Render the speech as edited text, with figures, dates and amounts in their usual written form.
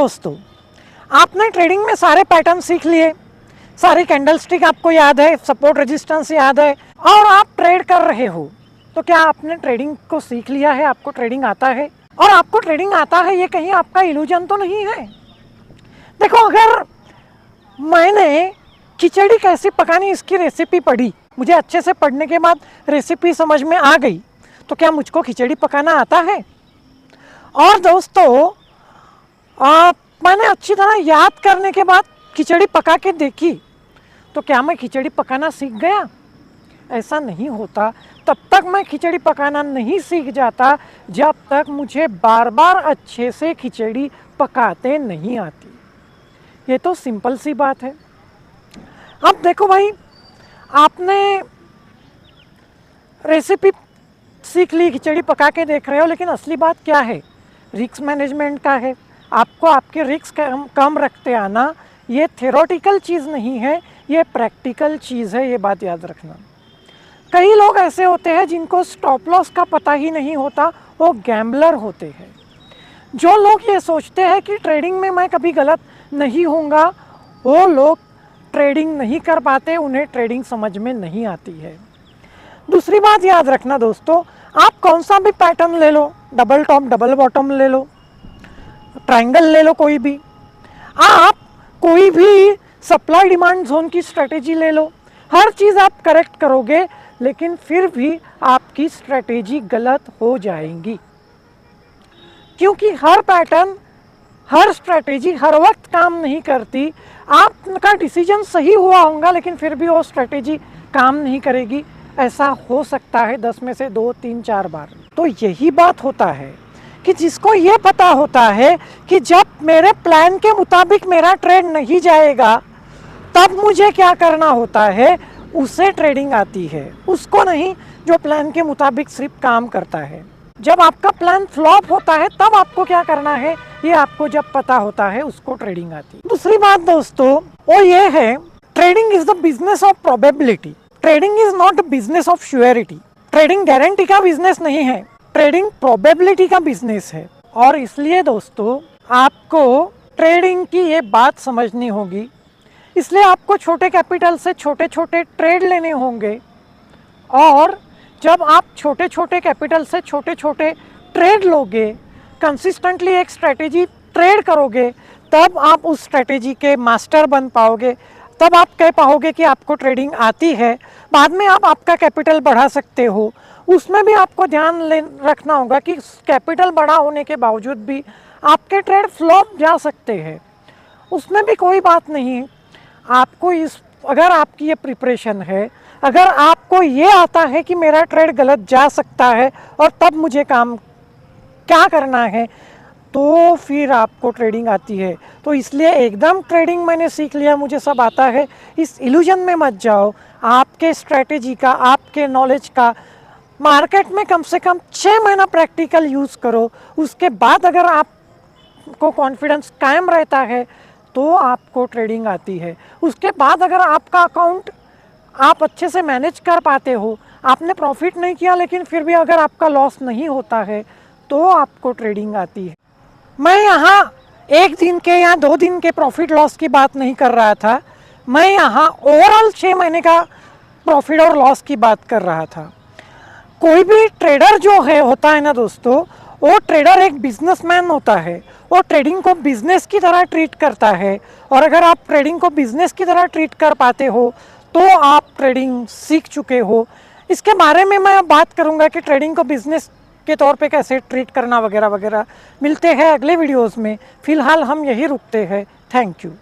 दोस्तों, आपने ट्रेडिंग में सारे पैटर्न सीख लिए, सारी कैंडलस्टिक आपको याद है, सपोर्ट रेजिस्टेंस याद है और आप ट्रेड कर रहे हो। तो क्या आपने ट्रेडिंग को सीख लिया है? आपको ट्रेडिंग आता है? और आपको ट्रेडिंग आता है ये कहीं आपका इल्यूजन तो नहीं है? देखो, अगर मैंने खिचड़ी कैसे पकानी इसकी रेसिपी पढ़ी, मुझे अच्छे से पढ़ने के बाद रेसिपी समझ में आ गई, तो क्या मुझको खिचड़ी पकाना आता है? और दोस्तों, मैंने अच्छी तरह याद करने के बाद खिचड़ी पका के देखी, तो क्या मैं खिचड़ी पकाना सीख गया? ऐसा नहीं होता। तब तक मैं खिचड़ी पकाना नहीं सीख जाता जब तक मुझे बार बार अच्छे से खिचड़ी पकाते नहीं आती। ये तो सिंपल सी बात है। अब देखो भाई, आपने रेसिपी सीख ली, खिचड़ी पका के देख रहे हो, लेकिन असली बात क्या है? रिस्क मैनेजमेंट का है। आपको आपके रिस्क कम रखते आना, ये थ्योरेटिकल चीज़ नहीं है, ये प्रैक्टिकल चीज़ है, ये बात याद रखना। कई लोग ऐसे होते हैं जिनको स्टॉप लॉस का पता ही नहीं होता, वो गैम्बलर होते हैं। जो लोग ये सोचते हैं कि ट्रेडिंग में मैं कभी गलत नहीं होऊंगा, वो लोग ट्रेडिंग नहीं कर पाते, उन्हें ट्रेडिंग समझ में नहीं आती है। दूसरी बात याद रखना दोस्तों, आप कौन सा भी पैटर्न ले लो, डबल टॉप डबल बॉटम ले लो, ट्रायंगल ले लो, कोई भी, आप कोई भी सप्लाई डिमांड जोन की स्ट्रेटेजी ले लो, हर चीज़ आप करेक्ट करोगे, लेकिन फिर भी आपकी स्ट्रेटेजी गलत हो जाएगी। क्योंकि हर पैटर्न, हर स्ट्रेटेजी हर वक्त काम नहीं करती। आपका डिसीजन सही हुआ होगा, लेकिन फिर भी वो स्ट्रेटेजी काम नहीं करेगी। ऐसा हो सकता है 10 में से 2, 3, 4 बार। तो यही बात होता है कि जिसको ये पता होता है कि जब मेरे प्लान के मुताबिक मेरा ट्रेड नहीं जाएगा, तब मुझे क्या करना होता है, उसे ट्रेडिंग आती है। उसको नहीं जो प्लान के मुताबिक सिर्फ काम करता है। जब आपका प्लान फ्लॉप होता है, तब आपको क्या करना है, ये आपको जब पता होता है, उसको ट्रेडिंग आती है। दूसरी बात दोस्तों, वो ये है, trading is the business of probability. Trading is not business of surety. Trading guarantee का बिजनेस नहीं है, ट्रेडिंग प्रोबेबिलिटी का बिजनेस है। और इसलिए दोस्तों, आपको ट्रेडिंग की ये बात समझनी होगी। इसलिए आपको छोटे कैपिटल से छोटे छोटे ट्रेड लेने होंगे, और जब आप छोटे छोटे कैपिटल से छोटे छोटे ट्रेड लोगे, कंसिस्टेंटली एक स्ट्रेटेजी ट्रेड करोगे, तब आप उस स्ट्रेटेजी के मास्टर बन पाओगे। तब आप कह पाओगे कि आपको ट्रेडिंग आती है। बाद में आप आपका कैपिटल बढ़ा सकते हो। उसमें भी आपको ध्यान रखना होगा कि कैपिटल बड़ा होने के बावजूद भी आपके ट्रेड फ्लॉप जा सकते हैं। उसमें भी कोई बात नहीं। आपको अगर आपकी ये प्रिपरेशन है, अगर आपको ये आता है कि मेरा ट्रेड गलत जा सकता है और तब मुझे काम क्या करना है, तो फिर आपको ट्रेडिंग आती है। तो इसलिए एकदम ट्रेडिंग मैंने सीख लिया, मुझे सब आता है, इस इल्यूजन में मत जाओ। आपके स्ट्रेटेजी का, आपके नॉलेज का मार्केट में कम से कम 6 महीना प्रैक्टिकल यूज़ करो। उसके बाद अगर आपको कॉन्फिडेंस कायम रहता है, तो आपको ट्रेडिंग आती है। उसके बाद अगर आपका अकाउंट आप अच्छे से मैनेज कर पाते हो, आपने प्रॉफिट नहीं किया लेकिन फिर भी अगर आपका लॉस नहीं होता है, तो आपको ट्रेडिंग आती है। मैं यहाँ 1 दिन के या 2 दिन के प्रॉफिट लॉस की बात नहीं कर रहा था, मैं यहाँ ओवरऑल 6 महीने का प्रॉफिट और लॉस की बात कर रहा था। कोई भी ट्रेडर जो है होता है ना दोस्तों, वो ट्रेडर एक बिजनेसमैन होता है। वो ट्रेडिंग को बिजनेस की तरह ट्रीट करता है, और अगर आप ट्रेडिंग को बिजनेस की तरह ट्रीट कर पाते हो, तो आप ट्रेडिंग सीख चुके हो। इसके बारे में मैं बात करूंगा कि ट्रेडिंग को बिजनेस के तौर पे कैसे ट्रीट करना वगैरह वगैरह। मिलते हैं अगले वीडियोस में। फिलहाल हम यही रुकते हैं। Thank you.